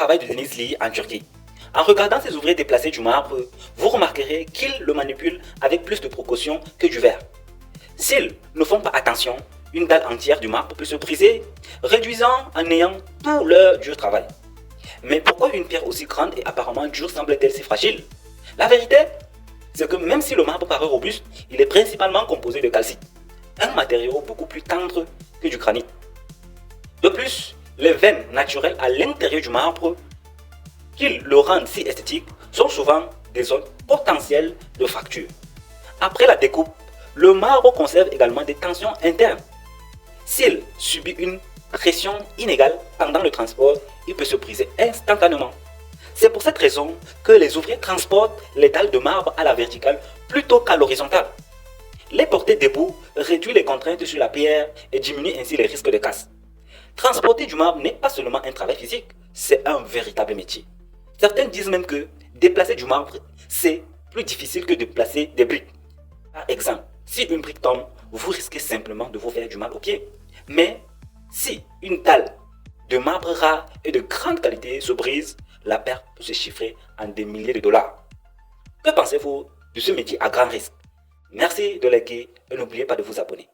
travail de Denizli en Turquie. En regardant ces ouvriers déplacer du marbre, vous remarquerez qu'ils le manipulent avec plus de précaution que du verre. S'ils ne font pas attention, une dalle entière du marbre peut se briser, réduisant en néant tout leur dur travail. Mais pourquoi une pierre aussi grande et apparemment dure semble-t-elle si fragile? La vérité, c'est que même si le marbre paraît robuste, il est principalement composé de calcite, un matériau beaucoup plus tendre que du granit. De plus, les veines naturelles à l'intérieur du marbre qui le rendent si esthétique sont souvent des zones potentielles de fracture. Après la découpe, le marbre conserve également des tensions internes. S'il subit une pression inégale pendant le transport, il peut se briser instantanément. C'est pour cette raison que les ouvriers transportent les dalles de marbre à la verticale plutôt qu'à l'horizontale. Les porter debout réduit les contraintes sur la pierre et diminue ainsi les risques de casse. Transporter du marbre n'est pas seulement un travail physique, c'est un véritable métier. Certains disent même que déplacer du marbre, c'est plus difficile que de déplacer des briques. Par exemple, si une brique tombe, vous risquez simplement de vous faire du mal au pied. Mais si une dalle de marbre rare et de grande qualité se brise, la perte peut se chiffrer en des milliers de dollars. Que pensez-vous de ce métier à grand risque? Merci de liker et n'oubliez pas de vous abonner.